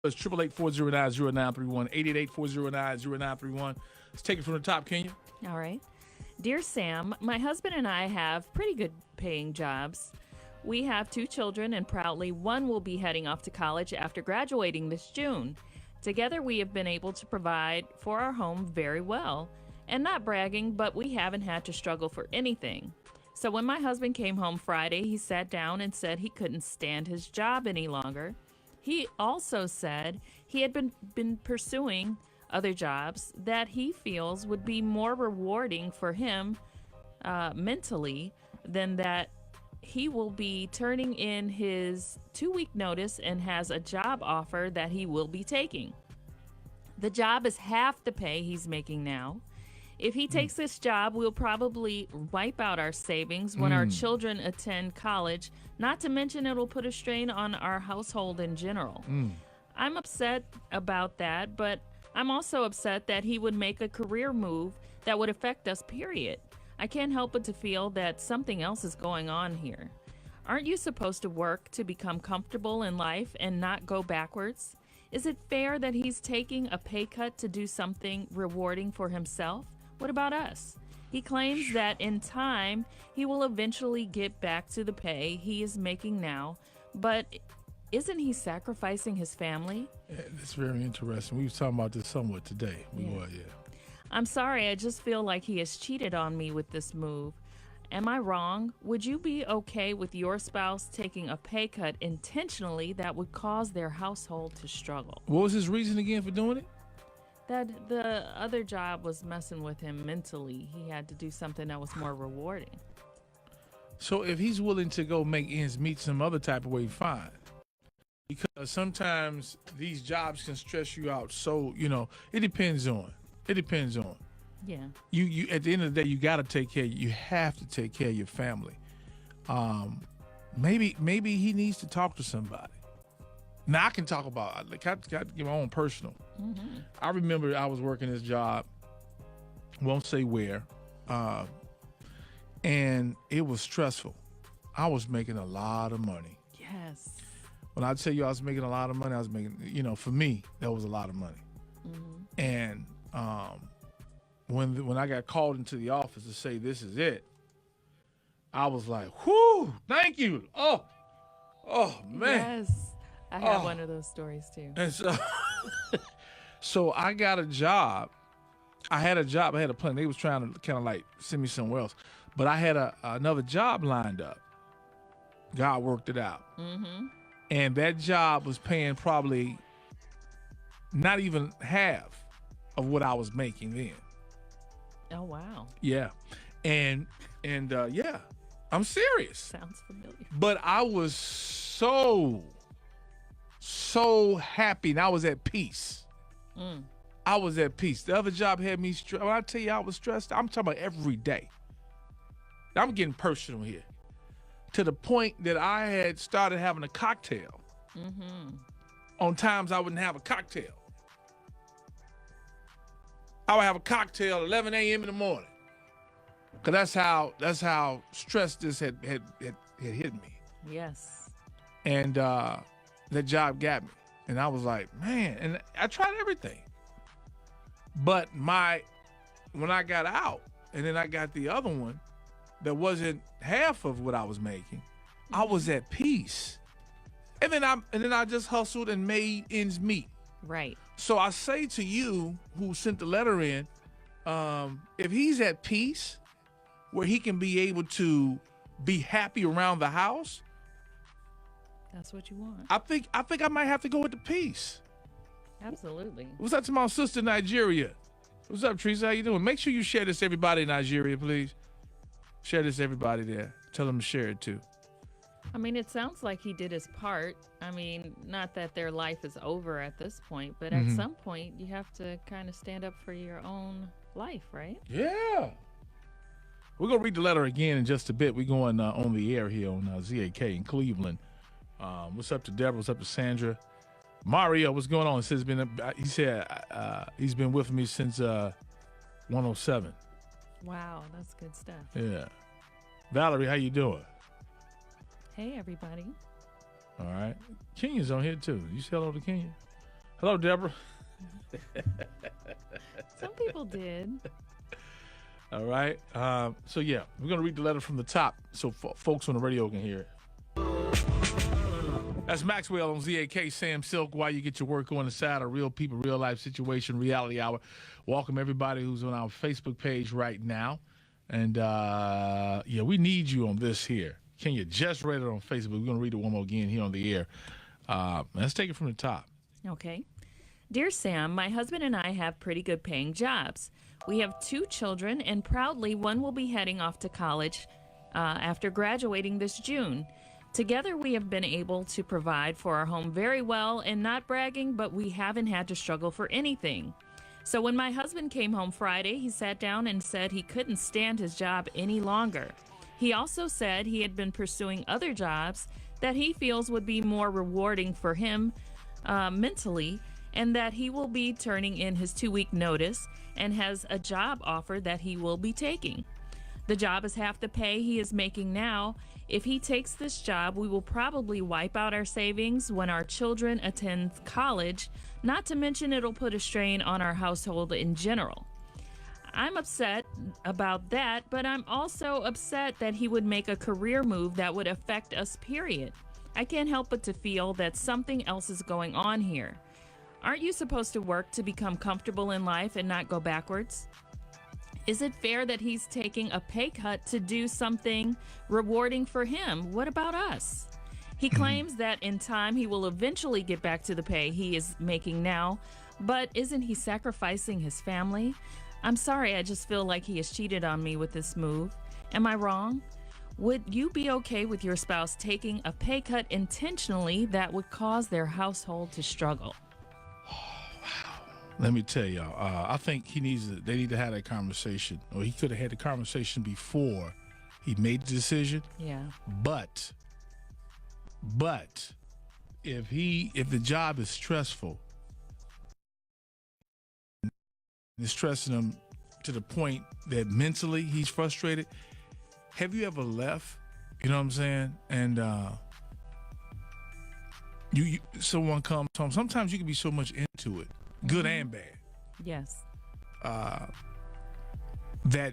It's 888-409-0931, 888-409-0931. Let's take it from the top, Kenya. All right. Dear Sam, my husband and I have pretty good paying jobs. We have 2 children, and proudly, one will be heading off to college after graduating this June. Together, we have been able to provide for our home very well. And not bragging, but we haven't had to struggle for anything. So when my husband came home Friday, he sat down and said he couldn't stand his job any longer. He also said he had been pursuing other jobs that he feels would be more rewarding for him mentally than that. He will be turning in his 2-week notice and has a job offer that he will be taking. The job is half the pay he's making now. If he takes this job, we'll probably wipe out our savings when our children attend college, not to mention it'll put a strain on our household in general. I'm upset about that, but I'm also upset that he would make a career move that would affect us, period. I can't help but to feel that something else is going on here. Aren't you supposed to work to become comfortable in life and not go backwards? Is it fair that he's taking a pay cut to do something rewarding for himself? What about us? He claims that in time, he will eventually get back to the pay he is making now, but isn't he sacrificing his family? Yeah, that's very interesting. We were talking about this somewhat today. Yeah. I'm sorry, I just feel like he has cheated on me with this move. Am I wrong? Would you be okay with your spouse taking a pay cut intentionally that would cause their household to struggle? What was his reason again for doing it? That the other job was messing with him mentally. He had to do something that was more rewarding. So if he's willing to go make ends meet some other type of way, fine. Because sometimes these jobs can stress you out. So, it depends on. Yeah. You at the end of the day, you got to take care. You have to take care of your family. Maybe he needs to talk to somebody. Now I can talk about. I got to give my own personal. Mm-hmm. I remember I was working this job. Won't say where, and it was stressful. I was making a lot of money. Yes. When I tell you I was making a lot of money, I was making. For me, that was a lot of money. Mm-hmm. And when I got called into the office to say this is it, I was like, whoo, thank you. Oh man. Yes. I have one of those stories too. And so I got a job. I had a plan. They was trying to kind of like send me somewhere else. But I had another job lined up. God worked it out. Mm-hmm. And that job was paying probably not even half of what I was making then. Oh, wow. Yeah. And yeah, I'm serious. Sounds familiar. But I was so happy, and I was at peace. I was at peace. The other job had me stressed. When I tell you I was stressed, I'm talking about every day. I'm getting personal here. To the point that I had started having a cocktail. Mm-hmm. On times I wouldn't have a cocktail. I would have a cocktail at 11 a.m. in the morning. Because that's how stressed this had hit me. Yes. And that job got me. And I was like, man, and I tried everything. But when I got out, and then I got the other one that wasn't half of what I was making, I was at peace. And then I just hustled and made ends meet. Right. So I say to you who sent the letter in, if he's at peace, where he can be able to be happy around the house, that's what you want. I think I might have to go with the peace. Absolutely. What's up to my sister in Nigeria? What's up, Teresa? How you doing? Make sure you share this to everybody in Nigeria, please. Share this to everybody there. Tell them to share it too. I mean, it sounds like he did his part. I mean, not that their life is over at this point, but at some point you have to kind of stand up for your own life, right? Yeah. We're going to read the letter again in just a bit. We're going on the air here on ZAK in Cleveland. What's up to Deborah? What's up to Sandra? Mario, what's going on? He said he's been with me since 107. Wow, that's good stuff. Yeah. Valerie, how you doing? Hey, everybody. All right. Kenya's on here, too. You say hello to Kenya? Hello, Deborah. Some people did. All right. So, yeah, we're going to read the letter from the top so folks on the radio can hear it. That's Maxwell on ZAK, Sam Sylk, while you get your work on the side of Real People, Real Life Situation, Reality Hour. Welcome everybody who's on our Facebook page right now. And, yeah, we need you on this here. Kenya just read it on Facebook. We're going to read it one more again here on the air. Let's take it from the top. Okay. Dear Sam, my husband and I have pretty good paying jobs. We have 2 children, and proudly, one will be heading off to college after graduating this June. Together, we have been able to provide for our home very well, and not bragging, but we haven't had to struggle for anything. So when my husband came home Friday, he sat down and said he couldn't stand his job any longer. He also said he had been pursuing other jobs that he feels would be more rewarding for him mentally, and that he will be turning in his 2-week notice and has a job offer that he will be taking. The job is half the pay he is making now. If he takes this job, we will probably wipe out our savings when our children attend college, not to mention it'll put a strain on our household in general. I'm upset about that, but I'm also upset that he would make a career move that would affect us, period. I can't help but to feel that something else is going on here. Aren't you supposed to work to become comfortable in life and not go backwards? Is it fair that he's taking a pay cut to do something rewarding for him? What about us? He claims that in time he will eventually get back to the pay he is making now, but isn't he sacrificing his family? I'm sorry, I just feel like he has cheated on me with this move. Am I wrong? Would you be okay with your spouse taking a pay cut intentionally that would cause their household to struggle? Let me tell y'all, I think they need to have that conversation, or he could have had the conversation before he made the decision. Yeah. But if the job is stressful, it's stressing him to the point that mentally he's frustrated. Have you ever left? You know what I'm saying? And someone comes home. Sometimes you can be so much into it, good and bad. Yes. That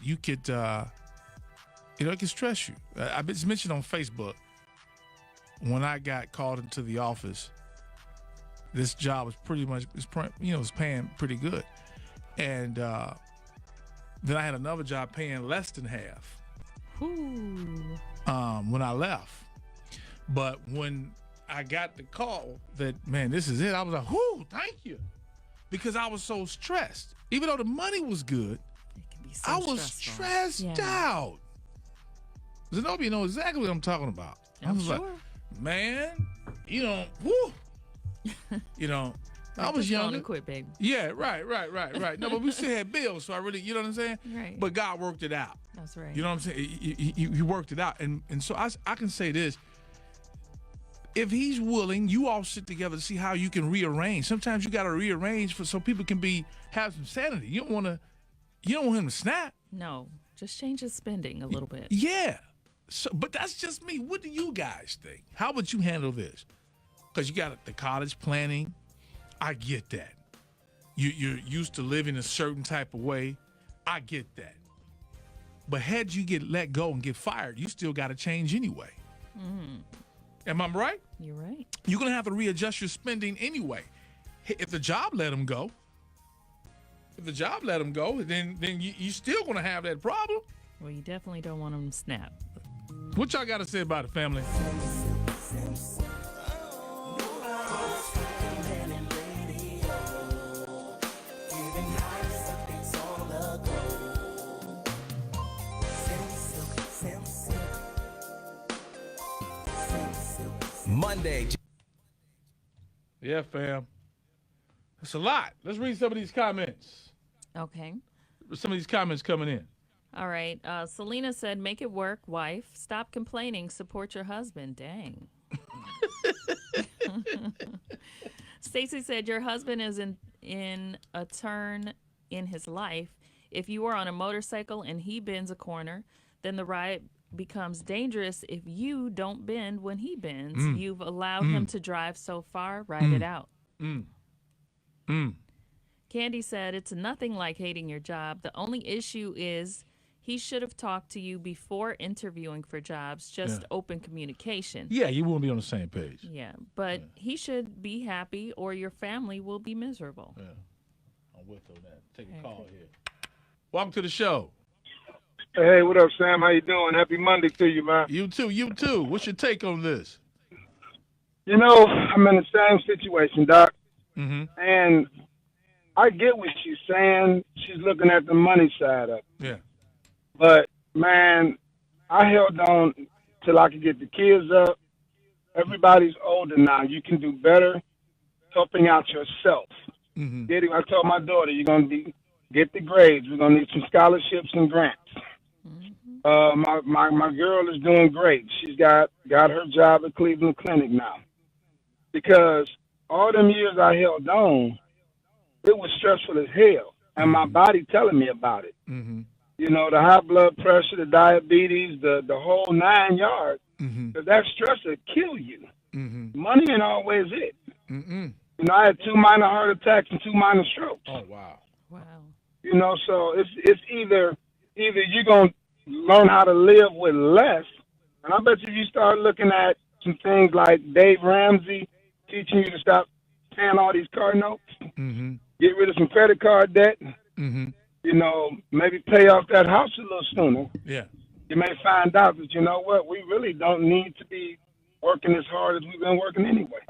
you could, it can stress you. I it's mentioned on Facebook. When I got called into the office, this job was was paying pretty good, and then I had another job paying less than half. Ooh. When I left, but when I got the call that, man, this is it, I was like, whoo, thank you. Because I was so stressed. Even though the money was good, It can be so I was stressful. stressed out. Zenobia knows exactly what I'm talking about. I was sure. like, man, whoo. I was Just go on younger. and quit, baby. Yeah, right. No, but we still had bills, so I really, you know what I'm saying? Right. But God worked it out. That's right. You know what I'm saying? He worked it out. And so I can say this. If he's willing, you all sit together to see how you can rearrange. Sometimes you got to rearrange so people can have some sanity. You don't want him to snap. No, just change his spending a little bit. Yeah. So, but that's just me. What do you guys think? How would you handle this? Because you got the college planning. I get that. You're used to living a certain type of way. I get that. But had you get let go and get fired, you still got to change anyway. Am I right? You're right. You're going to have to readjust your spending anyway. If the job let him go, then you still going to have that problem. Well, you definitely don't want him to snap. What y'all got to say about it, family? Monday. Yeah, fam. It's a lot. Let's read some of these comments. Okay. Some of these comments coming in. All right. Selena said, make it work, wife. Stop complaining. Support your husband. Dang. Stacy said, your husband is in a turn in his life. If you are on a motorcycle and he bends a corner, then the ride becomes dangerous if you don't bend when he bends. You've allowed him to drive so far. Ride it out. Mm. Candy said, it's nothing like hating your job. The only issue is he should have talked to you before interviewing for jobs, Yeah. just open communication. Yeah, you won't be on the same page. Yeah, but he should be happy or your family will be miserable. Yeah. I'm with on that. Take a call here. Welcome to the show. Hey, what up, Sam? How you doing? Happy Monday to you, man. You too. You too. What's your take on this? You know, I'm in the same situation, Doc, Mm-hmm. and I get what she's saying. She's looking at the money side of it. Yeah. But, man, I held on till I could get the kids up. Everybody's older now. You can do better helping out yourself. Mm-hmm. I told my daughter, you're going to get the grades. We're going to need some scholarships and grants. My girl is doing great. She's got her job at Cleveland Clinic now. Because all them years I held on, it was stressful as hell. And my body telling me about it. Mm-hmm. You know, the high blood pressure, the diabetes, the whole 9 yards. Mm-hmm. Because that stress will kill you. Mm-hmm. Money ain't always it. Mm-mm. You know, I had 2 minor heart attacks and 2 minor strokes. Oh, wow. Wow. You know, so it's either you're going to learn how to live with less, and I bet you if you start looking at some things like Dave Ramsey teaching you to stop paying all these car notes, Mm-hmm. get rid of some credit card debt, Mm-hmm. you know, maybe pay off that house a little sooner, Yeah. you may find out that, you know what, we really don't need to be working as hard as we've been working anyway.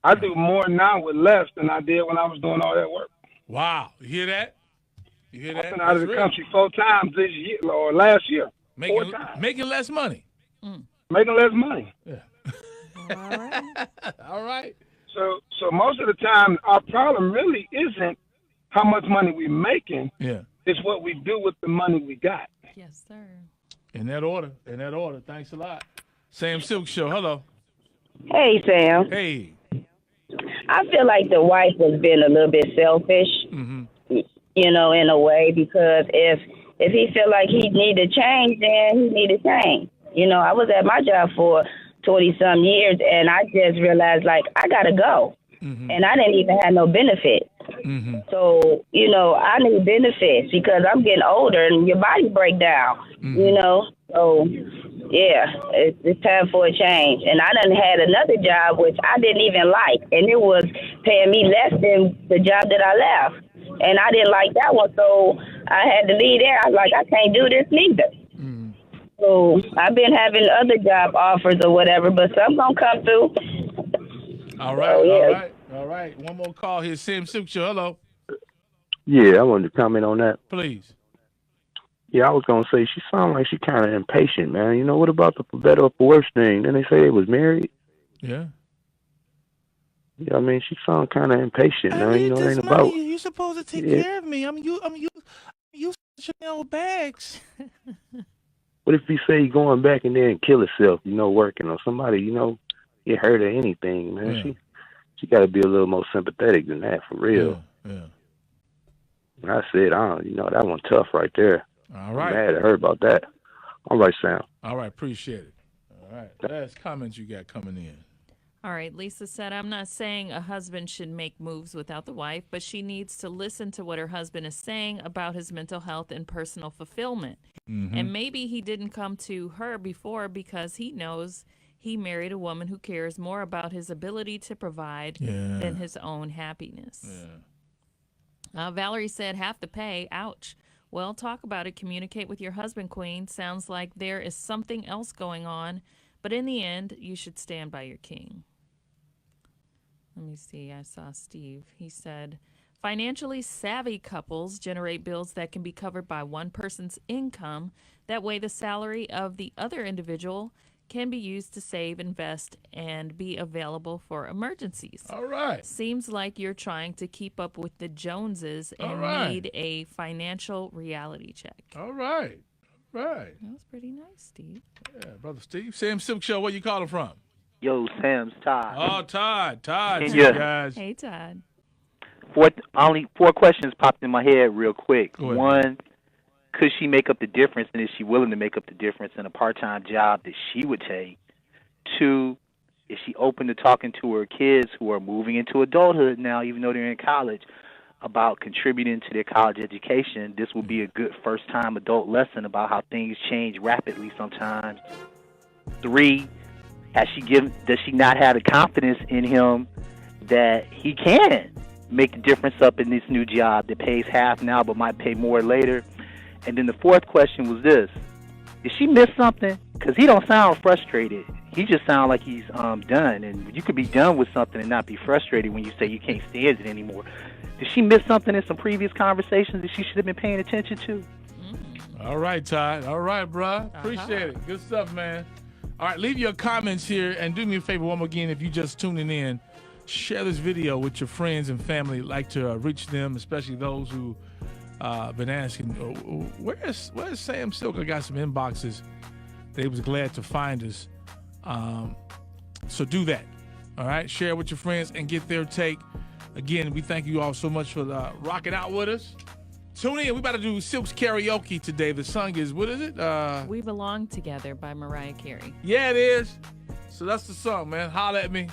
I do more now with less than I did when I was doing all that work. Wow. You hear that? You hear that? I've been out of the That's real. country 4 times this year or last year. 4 times. Making less money. Making less money. Yeah. All right. All right. So most of the time, our problem really isn't how much money we're making. Yeah. It's what we do with the money we got. Yes, sir. In that order. In that order. Thanks a lot. Sam Sylk Show. Hello. Hey, Sam. Hey. I feel like the wife was being a little bit selfish, Mm-hmm. you know, in a way, because if he feel like he need to change, then he need to change. You know, I was at my job for 20-some years, and I just realized, like, I got to go. Mm-hmm. And I didn't even have no benefits. Mm-hmm. So, you know, I need benefits because I'm getting older and your body break down, you know. So, yeah, it's time for a change. And I done had another job, which I didn't even like, and it was paying me less than the job that I left. And I didn't like that one, so I had to leave there. I was like, I can't do this neither. Mm-hmm. So I've been having other job offers or whatever, but some going to come through. All right. Oh, yeah. All right. All right. One more call here. Sam Sylk Show. Hello. Yeah, I wanted to comment on that. Please. Yeah, I was gonna say she sounds like she kind of impatient, man. You know, what about the for better or for worse thing? Then they say they was married. Yeah. Yeah, I mean, she sounds kind of impatient, man. You know, it ain't about. You're supposed to take Yeah. care of me. I'm used to Chanel bags. What if he say he going back and then kill herself? You know, working or somebody, you know, get hurt or anything, man. Yeah. She got to be a little more sympathetic than that, for real. Yeah. And I said, that one tough right there. All I'm right. mad at her about that. All right, Sam. All right. Appreciate it. All right. Last comments you got coming in. All right, Lisa said, I'm not saying a husband should make moves without the wife, but she needs to listen to what her husband is saying about his mental health and personal fulfillment. Mm-hmm. And maybe he didn't come to her before because he knows he married a woman who cares more about his ability to provide than his own happiness. Yeah. Valerie said, have to pay. Ouch. Well, talk about it. Communicate with your husband, Queen. Sounds like there is something else going on. But in the end, you should stand by your king. Let me see. I saw Steve. He said, financially savvy couples generate bills that can be covered by one person's income. That way, the salary of the other individual can be used to save, invest, and be available for emergencies. All right. Seems like you're trying to keep up with the Joneses and need a financial reality check. All right. Right. That was pretty nice, Steve. Yeah, Brother Steve. Sam Sylk Show, where you calling from? Yo, Sam's Todd. Oh, Todd. Todd, Yeah. guys. Hey, Todd. Only 4 questions popped in my head real quick. Go ahead. One, could she make up the difference, and is she willing to make up the difference in a part-time job that she would take? 2, Is she open to talking to her kids who are moving into adulthood now, even though they're in college, about contributing to their college education? This will be a good first-time adult lesson about how things change rapidly sometimes. 3, does she not have the confidence in him that he can make the difference up in this new job that pays half now but might pay more later? And then the 4th question was this. Did she miss something? Because he don't sound frustrated. He just sounds like he's done. And you could be done with something and not be frustrated when you say you can't stand it anymore. Did she miss something in some previous conversations that she should have been paying attention to? All right, Todd. All right, bruh. Appreciate it. Good stuff, man. All right, leave your comments here. And do me a favor one more again, if you just tuning in, share this video with your friends and family. Like to reach them, especially those who been asking, where's Sam Sylk? I got some inboxes. They was glad to find us. So do that. All right, share with your friends and get their take. Again, we thank you all so much for rocking out with us. Tune in. We about to do Sylk's karaoke today. The song is, what is it? We Belong Together by Mariah Carey. Yeah, it is. So that's the song, man. Holla at me.